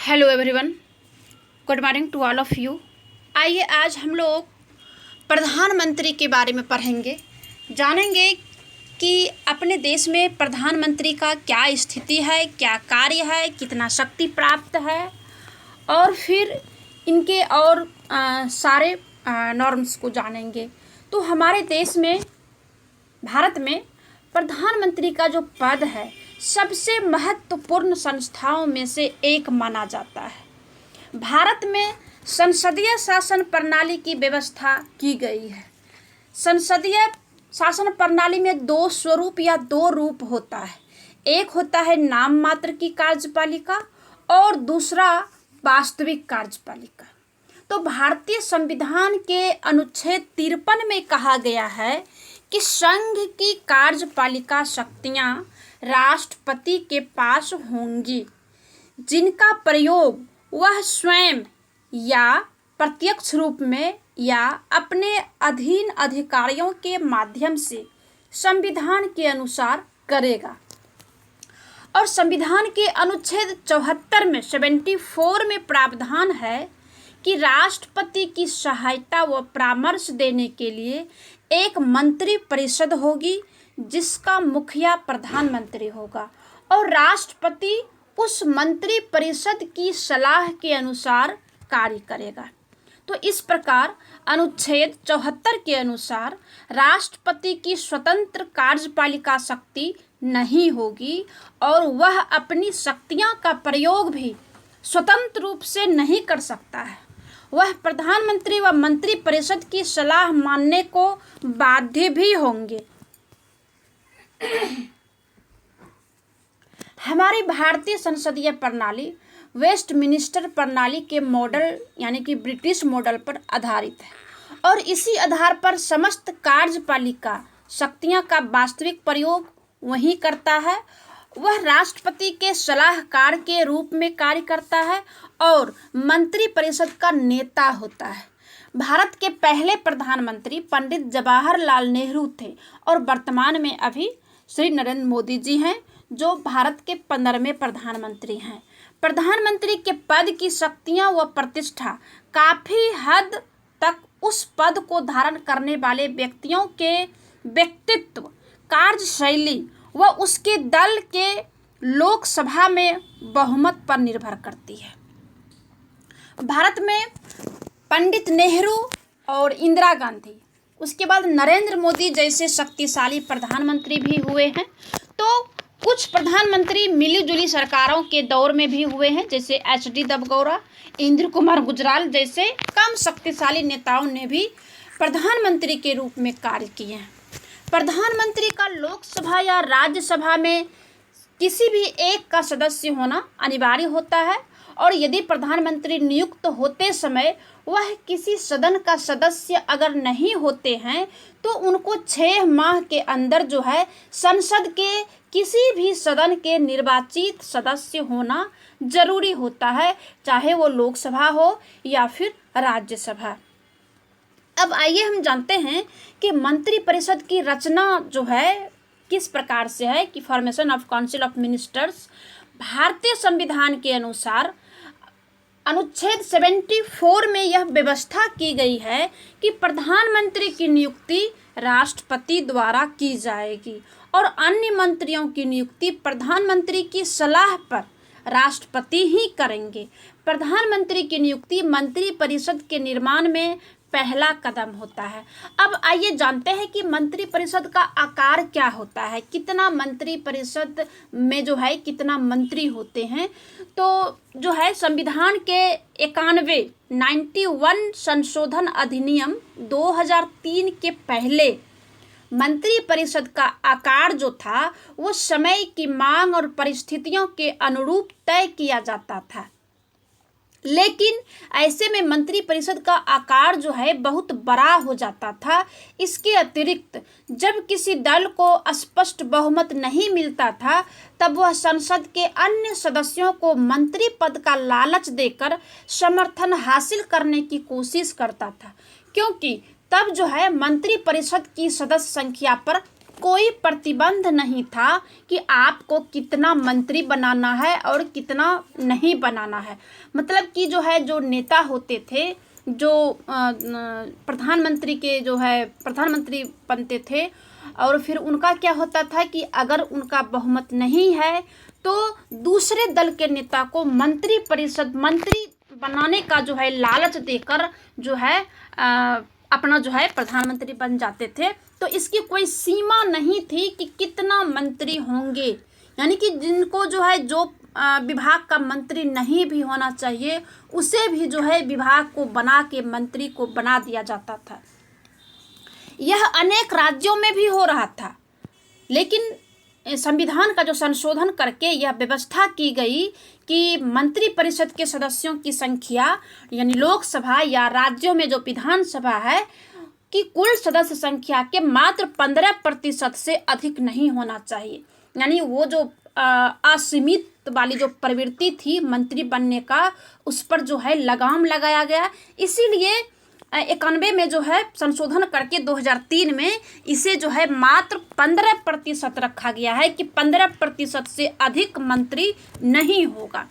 Hello everyone, good morning to all of you. आइए आज हम लोग प्रधानमंत्री के बारे में पढ़ेंगे, जानेंगे कि अपने देश में प्रधानमंत्री का क्या स्थिति है, क्या कार्य है, कितना शक्ति प्राप्त है और फिर इनके और सारे नॉर्म्स को जानेंगे। तो हमारे देश में, भारत में प्रधानमंत्री का जो पद है सबसे महत्वपूर्ण संस्थाओं में से एक माना जाता है। भारत में संसदीय शासन प्रणाली की व्यवस्था की गई है। संसदीय शासन प्रणाली में दो स्वरूप या दो रूप होता है। एक होता है नाम मात्र की कार्यपालिका और दूसरा वास्तविक कार्यपालिका। तो भारतीय संविधान के अनुच्छेद 53 में कहा गया है कि संघ की कार्यपालिका शक्तियां राष्ट्रपति के पास होंगी, जिनका प्रयोग वह स्वयं या प्रत्यक्ष रूप में या अपने अधीन अधिकारियों के माध्यम से संविधान के अनुसार करेगा। और संविधान के अनुच्छेद 74 में 74 में प्रावधान है कि राष्ट्रपति की सहायता व परामर्श देने के लिए एक मंत्री परिषद होगी, जिसका मुखिया प्रधानमंत्री होगा और राष्ट्रपति उस मंत्री परिषद की सलाह के अनुसार कार्य करेगा। तो इस प्रकार अनुच्छेद 74 के अनुसार राष्ट्रपति की स्वतंत्र कार्यपालिका शक्ति नहीं होगी और वह अपनी शक्तियां का प्रयोग भी स्वतंत्र रूप से नहीं कर सकता है। वह प्रधानमंत्री व मंत्री परिषद की सलाह मानने को बाध्य भी होंगे। हमारी भारतीय संसदीय प्रणाली वेस्टमिनिस्टर प्रणाली के मॉडल यानी कि ब्रिटिश मॉडल पर आधारित है और इसी आधार पर समस्त कार्यपालिका शक्तियां का वास्तविक प्रयोग वही करता है। वह राष्ट्रपति के सलाहकार के रूप में कार्य करता है और मंत्री परिषद का नेता होता है। भारत के पहले प्रधानमंत्री पंडित जवाहरलाल नेहरू थे और वर्तमान में अभी श्री नरेंद्र मोदी जी हैं, जो भारत के 15वें प्रधानमंत्री हैं। प्रधानमंत्री के पद की शक्तियां व प्रतिष्ठा काफ़ी हद तक उस पद को धारण करने वाले व्यक्तियों के व्यक्तित्व, कार्यशैली व उसके दल के लोकसभा में बहुमत पर निर्भर करती है। भारत में पंडित नेहरू और इंदिरा गांधी, उसके बाद नरेंद्र मोदी जैसे शक्तिशाली प्रधानमंत्री भी हुए हैं। तो कुछ प्रधानमंत्री मिलीजुली सरकारों के दौर में भी हुए हैं, जैसे HD देवगौड़ा, इंद्र कुमार गुजराल जैसे कम शक्तिशाली नेताओं ने भी प्रधानमंत्री के रूप में कार्य किए हैं। प्रधानमंत्री का लोकसभा या राज्यसभा में किसी भी एक का सदस्य होना अनिवार्य होता है और यदि प्रधानमंत्री नियुक्त होते समय वह किसी सदन का सदस्य अगर नहीं होते हैं तो उनको 6 माह के अंदर जो है संसद के किसी भी सदन के निर्वाचित सदस्य होना जरूरी होता है, चाहे वो लोकसभा हो या फिर राज्यसभा। अब आइए हम जानते हैं कि मंत्री परिषद की रचना जो है किस प्रकार से है कि formation of council of ministers. भारतीय संविधान के अनुसार अनुच्छेद 74 में यह व्यवस्था की गई है कि प्रधानमंत्री की नियुक्ति राष्ट्रपति द्वारा की जाएगी और अन्य मंत्रियों की नियुक्ति प्रधानमंत्री की सलाह पर राष्ट्रपति ही करेंगे। प्रधानमंत्री की नियुक्ति मंत्री परिषद के निर्माण में पहला कदम होता है। अब आइए जानते हैं कि मंत्री परिषद का आकार क्या होता है, कितना मंत्री परिषद में जो है कितना मंत्री होते हैं। तो जो है संविधान के 91 संशोधन अधिनियम 2003 के पहले मंत्री परिषद का आकार जो था वो समय की मांग और परिस्थितियों के अनुरूप तय किया जाता था, लेकिन ऐसे में मंत्री परिषद का आकार जो है बहुत बड़ा हो जाता था। इसके अतिरिक्त जब किसी दल को स्पष्ट बहुमत नहीं मिलता था तब वह संसद के अन्य सदस्यों को मंत्री पद का लालच देकर समर्थन हासिल करने की कोशिश करता था, क्योंकि तब जो है मंत्री परिषद की सदस्य संख्या पर कोई प्रतिबंध नहीं था कि आपको कितना मंत्री बनाना है और कितना नहीं बनाना है। मतलब कि जो है जो नेता होते थे, जो प्रधानमंत्री के जो है प्रधानमंत्री बनते थे, और फिर उनका क्या होता था कि अगर उनका बहुमत नहीं है तो दूसरे दल के नेता को मंत्री परिषद मंत्री बनाने का जो है लालच देकर जो है अपना जो है प्रधानमंत्री बन जाते थे। तो इसकी कोई सीमा नहीं थी कि कितना मंत्री होंगे, यानी कि जिनको जो है जो विभाग का मंत्री नहीं भी होना चाहिए उसे भी जो है विभाग को बना के मंत्री को बना दिया जाता था। यह अनेक राज्यों में भी हो रहा था, लेकिन संविधान का जो संशोधन करके यह व्यवस्था की गई कि मंत्री परिषद के सदस्यों की संख्या यानी लोकसभा या राज्यों में जो विधानसभा है कि कुल सदस्य संख्या के मात्र 15% से अधिक नहीं होना चाहिए। यानी वो जो असीमित वाली जो प्रवृत्ति थी मंत्री बनने का, उस पर जो है लगाम लगाया गया। इसीलिए 91 में जो है संशोधन करके 2003 में इसे जो है मात्र 15% रखा गया है कि 15% से अधिक मंत्री नहीं होगा।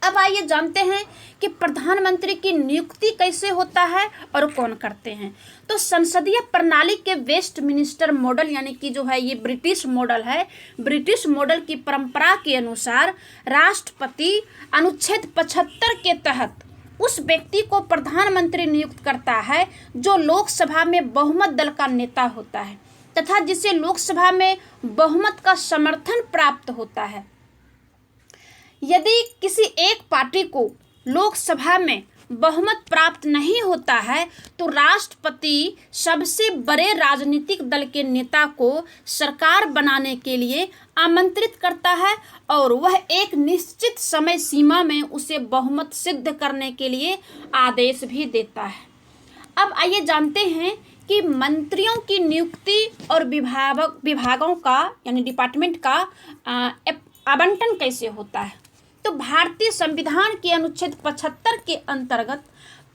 अब आइए जानते हैं कि प्रधानमंत्री की नियुक्ति कैसे होता है और कौन करते हैं। तो संसदीय प्रणाली के वेस्टमिनिस्टर मॉडल यानी कि जो है ये ब्रिटिश मॉडल है। ब्रिटिश मॉडल की परंपरा के अनुसार राष्ट्रपति अनुच्छेद 75 के तहत उस व्यक्ति को प्रधानमंत्री नियुक्त करता है जो लोकसभा में बहुमत दल का नेता होता है तथा जिसे लोकसभा में बहुमत का समर्थन प्राप्त होता है। यदि किसी एक पार्टी को लोकसभा में बहुमत प्राप्त नहीं होता है तो राष्ट्रपति सबसे बड़े राजनीतिक दल के नेता को सरकार बनाने के लिए आमंत्रित करता है और वह एक निश्चित समय सीमा में उसे बहुमत सिद्ध करने के लिए आदेश भी देता है। अब आइए जानते हैं कि मंत्रियों की नियुक्ति और विभागों का यानी डिपार्टमेंट का आवंटन कैसे होता है। तो भारतीय संविधान के अनुच्छेद 75 के अंतर्गत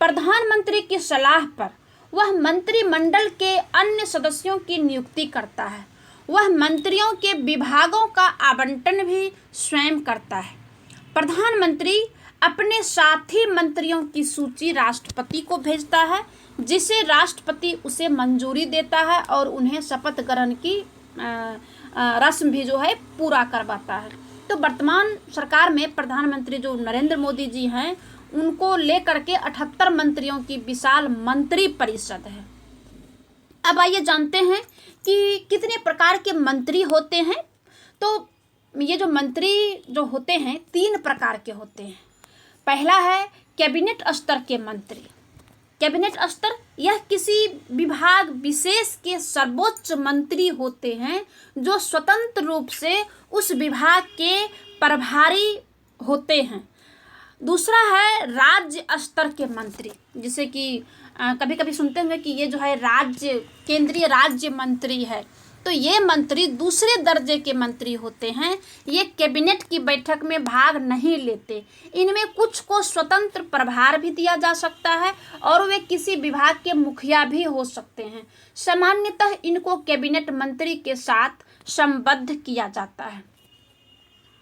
प्रधानमंत्री की सलाह पर वह मंत्रिमंडल के अन्य सदस्यों की नियुक्ति करता है। वह मंत्रियों के विभागों का आवंटन भी स्वयं करता है। प्रधानमंत्री अपने साथी मंत्रियों की सूची राष्ट्रपति को भेजता है, जिसे राष्ट्रपति उसे मंजूरी देता है और उन्हें शपथ ग्रहण की रस्म भी जो है पूरा करवाता है। तो वर्तमान सरकार में प्रधानमंत्री जो नरेंद्र मोदी जी हैं उनको लेकर के 78 मंत्रियों की विशाल मंत्री परिषद है। अब आइए जानते हैं कि कितने प्रकार के मंत्री होते हैं। तो ये जो मंत्री जो होते हैं 3 प्रकार के होते हैं। पहला है कैबिनेट स्तर के मंत्री। कैबिनेट स्तर यह किसी विभाग विशेष के सर्वोच्च मंत्री होते हैं जो स्वतंत्र रूप से उस विभाग के प्रभारी होते हैं। दूसरा है राज्य स्तर के मंत्री, जिसे कि कभी कभी सुनते होंगे कि ये जो है केंद्रीय राज्य मंत्री है। तो ये मंत्री दूसरे दर्जे के मंत्री होते हैं। ये कैबिनेट की बैठक में भाग नहीं लेते। इनमें कुछ को स्वतंत्र प्रभार भी दिया जा सकता है और वे किसी विभाग के मुखिया भी हो सकते हैं। सामान्यतः इनको कैबिनेट मंत्री के साथ संबद्ध किया जाता है।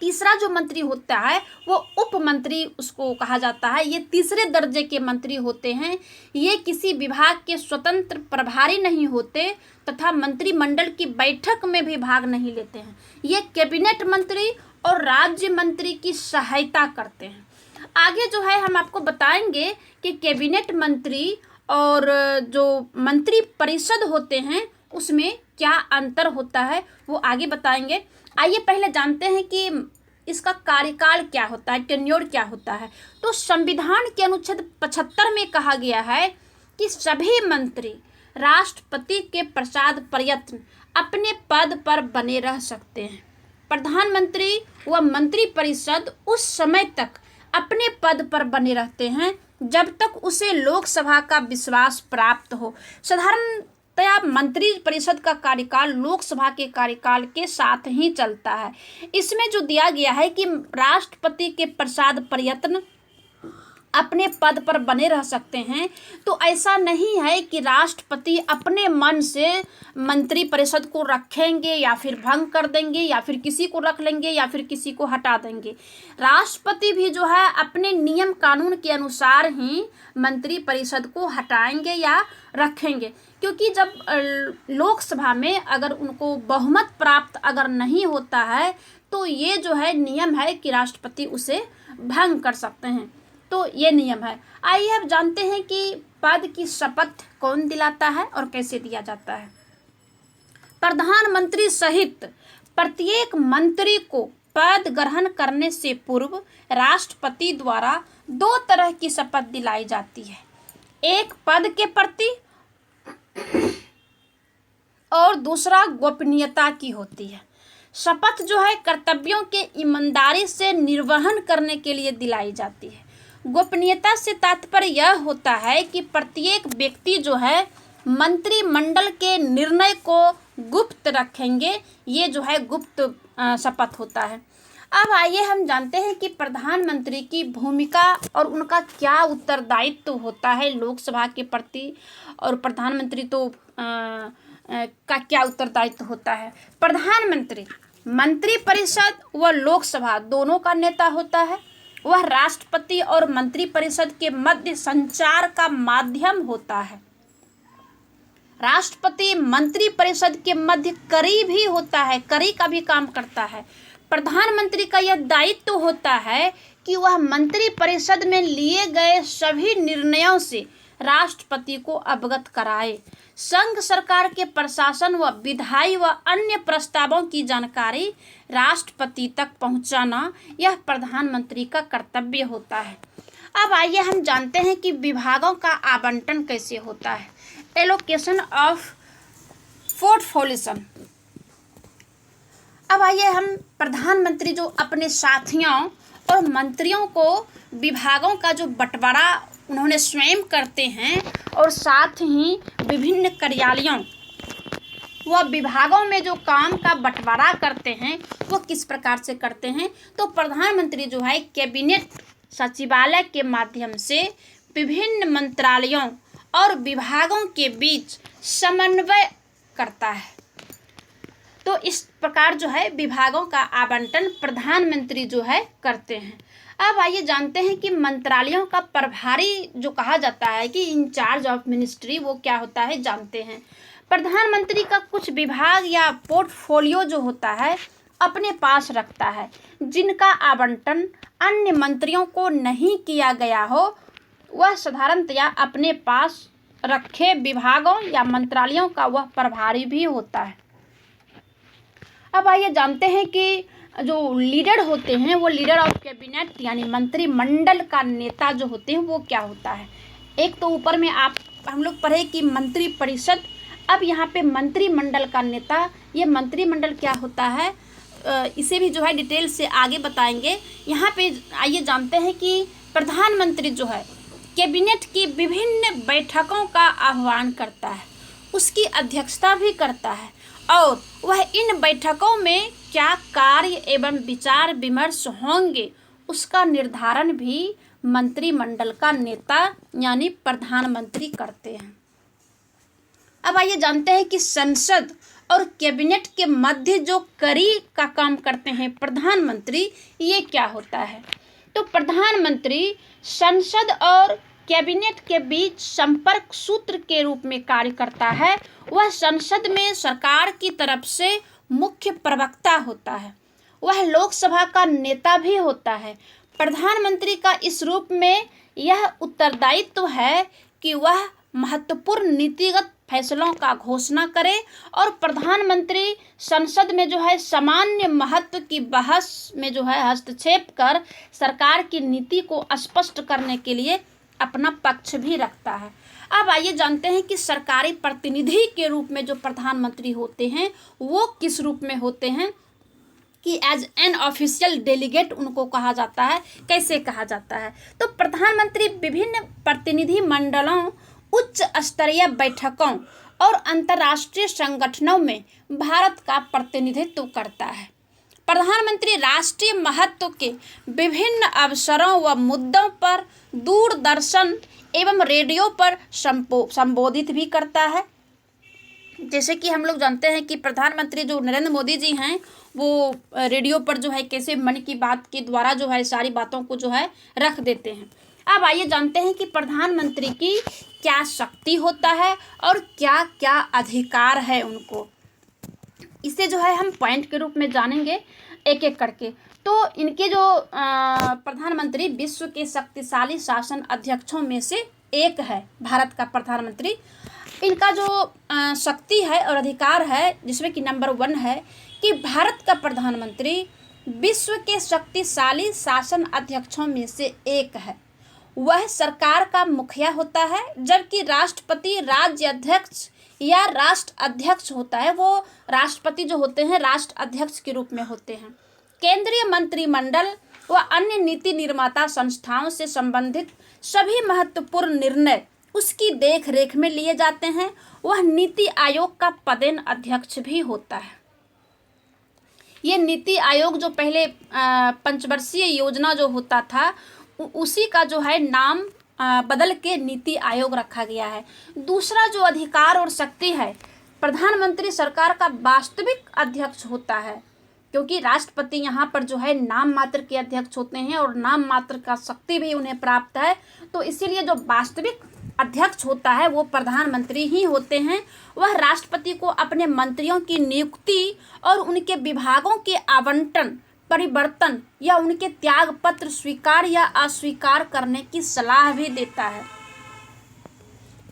तीसरा जो मंत्री होता है वो उप मंत्री उसको कहा जाता है। ये तीसरे दर्जे के मंत्री होते हैं। ये किसी विभाग के स्वतंत्र प्रभारी नहीं होते तथा मंत्रिमंडल की बैठक में भी भाग नहीं लेते हैं। ये कैबिनेट मंत्री और राज्य मंत्री की सहायता करते हैं। आगे जो है हम आपको बताएंगे कि कैबिनेट मंत्री और जो मंत्री परिषद होते हैं उसमें क्या अंतर होता है, वो आगे बताएंगे। आइए पहले जानते हैं कि इसका कार्यकाल क्या होता है, टेन्योर क्या होता है। तो संविधान के अनुच्छेद 75 में कहा गया है कि सभी मंत्री राष्ट्रपति के प्रसाद पर्यंत अपने पद पर बने रह सकते हैं। प्रधानमंत्री व मंत्रिपरिषद उस समय तक अपने पद पर बने रहते हैं जब तक उसे लोकसभा का विश्वास प्राप्त हो। साधारणतया मंत्री परिषद का कार्यकाल लोकसभा के कार्यकाल के साथ ही चलता है। इसमें जो दिया गया है कि राष्ट्रपति के प्रसाद पर्यंत अपने पद पर बने रह सकते हैं। तो ऐसा नहीं है कि राष्ट्रपति अपने मन से मंत्रिपरिषद को रखेंगे या फिर भंग कर देंगे या फिर किसी को रख लेंगे या फिर किसी को हटा देंगे। राष्ट्रपति भी जो है अपने नियम कानून के अनुसार ही मंत्रिपरिषद को हटाएंगे या रखेंगे, क्योंकि जब लोकसभा में अगर उनको बहुमत प्राप्त अगर नहीं होता है तो ये जो है नियम है कि राष्ट्रपति उसे भंग कर सकते हैं। तो ये नियम है। आइए अब जानते हैं कि पद की शपथ कौन दिलाता है और कैसे दिया जाता है। प्रधानमंत्री सहित प्रत्येक मंत्री को पद ग्रहण करने से पूर्व राष्ट्रपति द्वारा 2 तरह की शपथ दिलाई जाती है। एक पद के प्रति और दूसरा गोपनीयता की होती है। शपथ जो है कर्तव्यों के ईमानदारी से निर्वहन करने के लिए दिलाई जाती है। गोपनीयता से तात्पर्य यह होता है कि प्रत्येक व्यक्ति जो है मंत्रिमंडल के निर्णय को गुप्त रखेंगे। ये जो है गुप्त शपथ होता है। अब आइए हम जानते हैं कि प्रधानमंत्री की भूमिका और उनका क्या उत्तरदायित्व होता है लोकसभा के प्रति, और प्रधानमंत्री तो का क्या उत्तरदायित्व होता है। प्रधानमंत्री मंत्रिपरिषद व लोकसभा दोनों का नेता होता है। वह राष्ट्रपति और मंत्रिपरिषद के मध्य संचार का माध्यम होता है। राष्ट्रपति मंत्रिपरिषद के मध्य करी भी होता है, करी का भी काम करता है। प्रधानमंत्री का यह दायित्व होता है कि वह मंत्रिपरिषद में लिए गए सभी निर्णयों से राष्ट्रपति को अवगत कराए। संघ सरकार के प्रशासन व विधायी व अन्य प्रस्तावों की जानकारी राष्ट्रपति तक पहुंचाना यह प्रधानमंत्री का कर्तव्य होता है। अब आइए हम जानते हैं कि विभागों का आवंटन कैसे होता है। Allocation of portfolio. अब आइए हम प्रधानमंत्री जो अपने साथियों और मंत्रियों को विभागों का जो बंटवारा उन्होंने स्वयं करते हैं और साथ ही विभिन्न कार्यालयों व विभागों में जो काम का बंटवारा करते हैं वो किस प्रकार से करते हैं। तो प्रधानमंत्री जो है कैबिनेट सचिवालय के माध्यम से विभिन्न मंत्रालयों और विभागों के बीच समन्वय करता है। तो इस प्रकार जो है विभागों का आवंटन प्रधानमंत्री जो है करते हैं। अब आइए जानते हैं कि मंत्रालयों का प्रभारी जो कहा जाता है कि इंचार्ज ऑफ मिनिस्ट्री वो क्या होता है, जानते हैं। प्रधानमंत्री का कुछ विभाग या पोर्टफोलियो जो होता है अपने पास रखता है, जिनका आवंटन अन्य मंत्रियों को नहीं किया गया हो, वह साधारणतया अपने पास रखे विभागों या मंत्रालयों का वह प्रभारी भी होता है। अब आइए जानते हैं कि जो लीडर होते हैं वो लीडर ऑफ कैबिनेट यानी मंत्रिमंडल का नेता जो होते हैं वो क्या होता है। एक तो ऊपर में हम लोग पढ़े कि मंत्रिपरिषद, अब यहाँ पे मंत्रिमंडल का नेता, ये मंत्रिमंडल क्या होता है इसे भी जो है डिटेल से आगे बताएंगे। यहाँ पे आइए जानते हैं कि प्रधानमंत्री जो है कैबिनेट की विभिन्न बैठकों का आह्वान करता है, उसकी अध्यक्षता भी करता है और वह इन बैठकों में क्या कार्य एवं विचार विमर्श होंगे उसका निर्धारण भी मंत्रिमंडल का नेता यानी प्रधानमंत्री करते हैं। अब आइए जानते हैं कि संसद और कैबिनेट के मध्य जो कड़ी का काम करते हैं प्रधानमंत्री, ये क्या होता है। तो प्रधानमंत्री संसद और कैबिनेट के बीच संपर्क सूत्र के रूप में कार्य करता है। वह संसद में सरकार की तरफ से मुख्य प्रवक्ता होता है, वह लोकसभा का नेता भी होता है। प्रधानमंत्री का इस रूप में यह उत्तरदायित्व है कि वह महत्वपूर्ण नीतिगत फैसलों का घोषणा करे और प्रधानमंत्री संसद में जो है सामान्य महत्व की बहस में जो है हस्तक्षेप कर सरकार की नीति को स्पष्ट करने के लिए अपना पक्ष भी रखता है। अब आइए जानते हैं कि सरकारी प्रतिनिधि के रूप में जो प्रधानमंत्री होते हैं वो किस रूप में होते हैं, कि एज एन ऑफिशियल डेलीगेट उनको कहा जाता है। कैसे कहा जाता है, तो प्रधानमंत्री विभिन्न प्रतिनिधि मंडलों, उच्च स्तरीय बैठकों और अंतर्राष्ट्रीय संगठनों में भारत का प्रतिनिधित्व करता है। प्रधानमंत्री राष्ट्रीय महत्व के विभिन्न अवसरों व मुद्दों पर दूरदर्शन एवं रेडियो पर संबोधित भी करता है। जैसे कि हम लोग जानते हैं कि प्रधानमंत्री जो नरेंद्र मोदी जी हैं वो रेडियो पर जो है कैसे मन की बात के द्वारा जो है सारी बातों को जो है रख देते हैं। अब आइए जानते हैं कि प्रधानमंत्री की क्या शक्ति होता है और क्या क्या अधिकार है उनको। इसे जो है हम पॉइंट के रूप में जानेंगे एक एक करके। तो इनके जो प्रधानमंत्री विश्व के शक्तिशाली शासन अध्यक्षों में से एक है भारत का प्रधानमंत्री। इनका जो शक्ति है और अधिकार है जिसमें कि नंबर 1 है कि भारत का प्रधानमंत्री विश्व के शक्तिशाली शासन अध्यक्षों में से एक है। वह सरकार का मुखिया होता है, जबकि राष्ट्रपति राज्य अध्यक्ष या राष्ट्र अध्यक्ष होता है। वो राष्ट्रपति जो होते हैं राष्ट्र अध्यक्ष के रूप में होते हैं। केंद्रीय मंत्रिमंडल व अन्य नीति निर्माता संस्थाओं से संबंधित सभी महत्वपूर्ण निर्णय उसकी देख रेख में लिए जाते हैं। वह नीति आयोग का पदेन अध्यक्ष भी होता है। ये नीति आयोग जो पहले पंचवर्षीय योजना जो होता था उसी का जो है नाम बदल के नीति आयोग रखा गया है। दूसरा जो अधिकार और शक्ति है, प्रधानमंत्री सरकार का वास्तविक अध्यक्ष होता है, क्योंकि राष्ट्रपति यहाँ पर जो है नाम मात्र के अध्यक्ष होते हैं और नाम मात्र का शक्ति भी उन्हें प्राप्त है। तो इसीलिए जो वास्तविक अध्यक्ष होता है वो प्रधानमंत्री ही होते हैं। वह राष्ट्रपति को अपने मंत्रियों की नियुक्ति और उनके विभागों के आवंटन, परिवर्तन या उनके त्याग पत्र स्वीकार या अस्वीकार करने की सलाह भी देता है।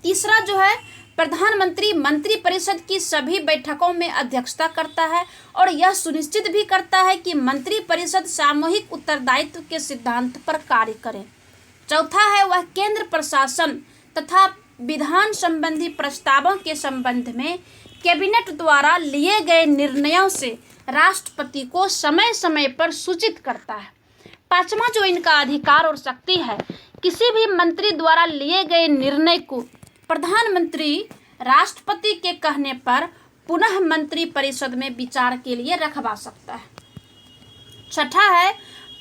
तीसरा जो है, प्रधानमंत्री मंत्रिपरिषद की सभी बैठकों में अध्यक्षता करता है और यह सुनिश्चित भी करता है कि मंत्रिपरिषद सामूहिक उत्तरदायित्व के सिद्धांत पर कार्य करे। चौथा है, वह केंद्र प्रशासन तथा विधान संबंधी प्रस्तावों के संबंध में कैबिनेट द्वारा लिए गए निर्णयों से राष्ट्रपति को समय समय पर सूचित करता है। पांचवा जो इनका अधिकार और शक्ति है, किसी भी मंत्री द्वारा लिए गए निर्णय को प्रधानमंत्री राष्ट्रपति के कहने पर पुनः मंत्री परिषद में विचार के लिए रखवा सकता है। छठा है,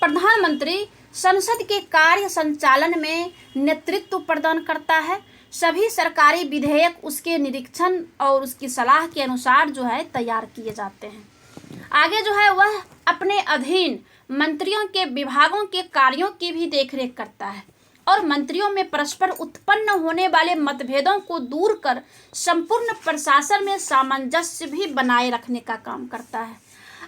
प्रधानमंत्री संसद के कार्य संचालन में नेतृत्व प्रदान करता है। सभी सरकारी विधेयक उसके निरीक्षण और उसकी सलाह के अनुसार जो है तैयार किए जाते हैं। आगे जो है वह अपने अधीन मंत्रियों के विभागों के कार्यों की भी देखरेख करता है और मंत्रियों में परस्पर उत्पन्न होने वाले मतभेदों को दूर कर संपूर्ण प्रशासन में सामंजस्य भी बनाए रखने का काम करता है।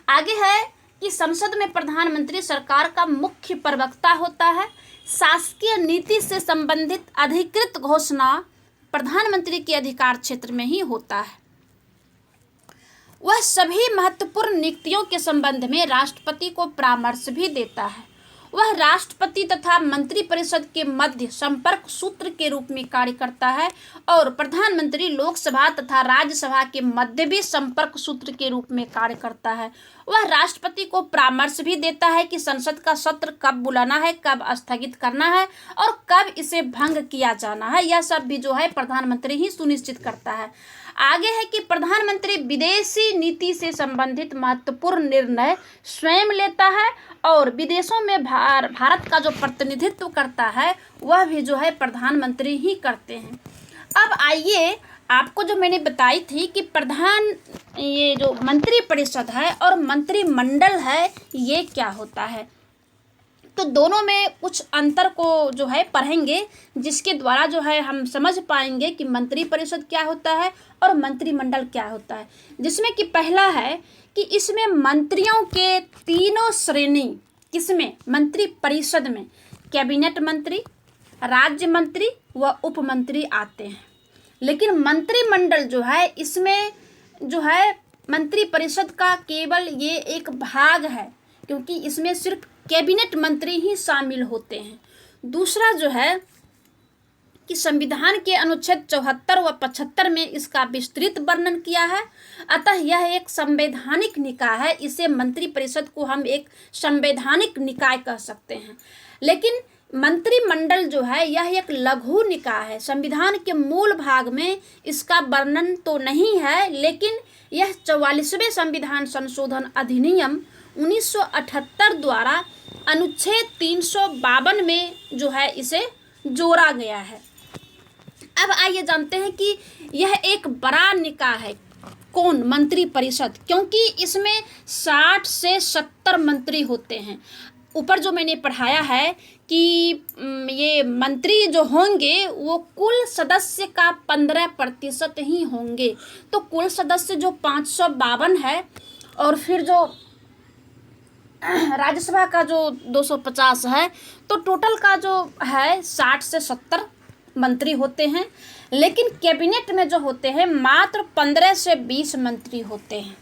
आगे है कि संसद में प्रधानमंत्री सरकार का मुख्य प्रवक्ता होता है। शासकीय नीति से संबंधित अधिकृत घोषणा प्रधानमंत्री के अधिकार क्षेत्र में ही होता है। वह सभी महत्वपूर्ण नियुक्तियों के संबंध में राष्ट्रपति को परामर्श भी देता है। वह राष्ट्रपति तथा मंत्रिपरिषद के मध्य संपर्क सूत्र के रूप में कार्य करता है और प्रधानमंत्री लोकसभा तथा राज्यसभा के मध्य भी संपर्क सूत्र के रूप में कार्य करता है। वह राष्ट्रपति को परामर्श भी देता है कि संसद का सत्र कब बुलाना है, कब स्थगित करना है और कब इसे भंग किया जाना है। यह सब भी जो है प्रधानमंत्री ही सुनिश्चित करता है। आगे है कि प्रधानमंत्री विदेशी नीति से संबंधित महत्वपूर्ण निर्णय स्वयं लेता है और विदेशों में भारत का जो प्रतिनिधित्व करता है वह भी जो है प्रधानमंत्री ही करते हैं। अब आइए आपको जो मैंने बताई थी कि ये जो मंत्रिपरिषद है और मंत्रिमंडल है ये क्या होता है, तो दोनों में कुछ अंतर को जो है पढ़ेंगे जिसके द्वारा जो है हम समझ पाएंगे कि मंत्रिपरिषद क्या होता है और मंत्रिमंडल क्या होता है। जिसमें कि पहला है कि इसमें मंत्रियों के तीनों श्रेणी, किसमें, मंत्रिपरिषद में कैबिनेट मंत्री, राज्य मंत्री व उप मंत्री आते हैं। लेकिन मंत्रिमंडल जो है इसमें जो है मंत्रिपरिषद का केवल ये एक भाग है, क्योंकि इसमें सिर्फ कैबिनेट मंत्री ही शामिल होते हैं। दूसरा जो है कि संविधान के अनुच्छेद 74 व 75 में इसका विस्तृत वर्णन किया है, अतः यह एक संवैधानिक निकाय है। इसे मंत्रिपरिषद को हम एक संवैधानिक निकाय कह सकते हैं। लेकिन मंत्रिमंडल जो है यह एक लघु निकाय है। संविधान के मूल भाग में इसका वर्णन तो नहीं है, लेकिन यह 44वें संविधान संशोधन अधिनियम 1978 द्वारा अनुच्छेद 352 में जो है इसे जोड़ा गया है। अब आइए जानते हैं कि यह एक बड़ा निकाय है। कौन? मंत्री परिषद, क्योंकि इसमें 60 से 70 मंत्री होते हैं। ऊपर जो मैंने पढ़ाया है कि ये मंत्री जो होंगे वो कुल सदस्य का 15% ही होंगे। तो कुल सदस्य जो 552 है और फिर जो राज्यसभा का जो 250 है, तो टोटल का जो है 60 से 70 मंत्री होते हैं। लेकिन कैबिनेट में जो होते हैं मात्र 15 से 20 मंत्री होते हैं,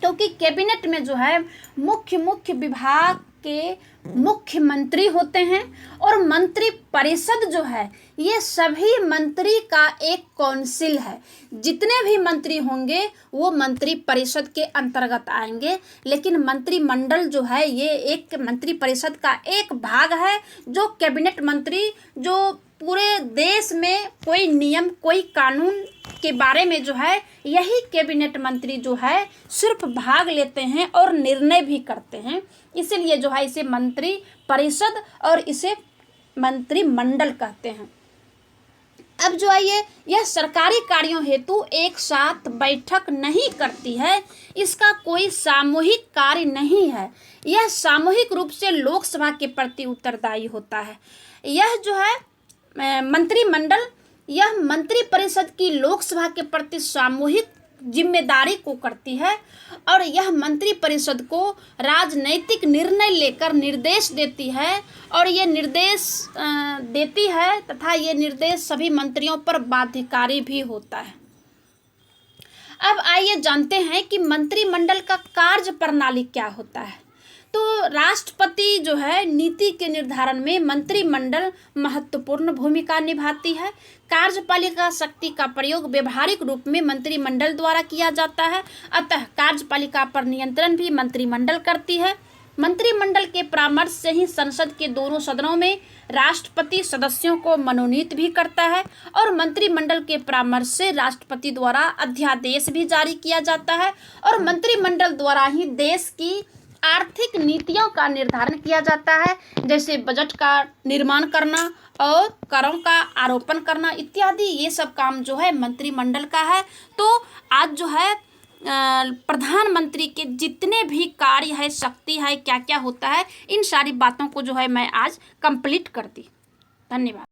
क्योंकि कैबिनेट में जो है मुख्य विभाग के मुख्यमंत्री होते हैं और मंत्री परिषद जो है ये सभी मंत्री का एक काउंसिल है। जितने भी मंत्री होंगे वो मंत्री परिषद के अंतर्गत आएंगे, लेकिन मंत्रिमंडल जो है ये एक मंत्री परिषद का एक भाग है, जो कैबिनेट मंत्री जो पूरे देश में कोई नियम कोई कानून के बारे में जो है यही कैबिनेट मंत्री जो है सिर्फ भाग लेते हैं और निर्णय भी करते हैं। इसीलिए जो है इसे मंत्री परिषद और इसे मंत्रिमंडल कहते हैं। अब जो है यह सरकारी कार्यों हेतु एक साथ बैठक नहीं करती है, इसका कोई सामूहिक कार्य नहीं है। यह सामूहिक रूप से लोकसभा के प्रति उत्तरदायी होता है। यह जो है मंत्रिमंडल, यह मंत्री परिषद की लोकसभा के प्रति सामूहिक जिम्मेदारी को करती है और यह मंत्री परिषद को राजनैतिक निर्णय लेकर निर्देश देती है और ये निर्देश देती है तथा ये निर्देश सभी मंत्रियों पर बाध्यकारी भी होता है। अब आइए जानते हैं कि मंत्रिमंडल का कार्य प्रणाली क्या होता है। तो राष्ट्रपति जो है नीति के निर्धारण में मंत्रिमंडल महत्वपूर्ण भूमिका निभाती है। कार्यपालिका शक्ति का प्रयोग व्यवहारिक रूप में मंत्रिमंडल द्वारा किया जाता है, अतः कार्यपालिका पर नियंत्रण भी मंत्रिमंडल करती है। मंत्रिमंडल के परामर्श से ही संसद के दोनों सदनों में राष्ट्रपति सदस्यों को मनोनीत भी करता है और मंत्रिमंडल के परामर्श से राष्ट्रपति द्वारा अध्यादेश भी जारी किया जाता है और मंत्रिमंडल द्वारा ही देश की आर्थिक नीतियों का निर्धारण किया जाता है, जैसे बजट का निर्माण करना और करों का आरोपण करना इत्यादि। ये सब काम जो है मंत्रिमंडल का है। तो आज जो है प्रधानमंत्री के जितने भी कार्य है, शक्ति है, क्या क्या होता है, इन सारी बातों को जो है मैं आज कंप्लीट कर दी। धन्यवाद।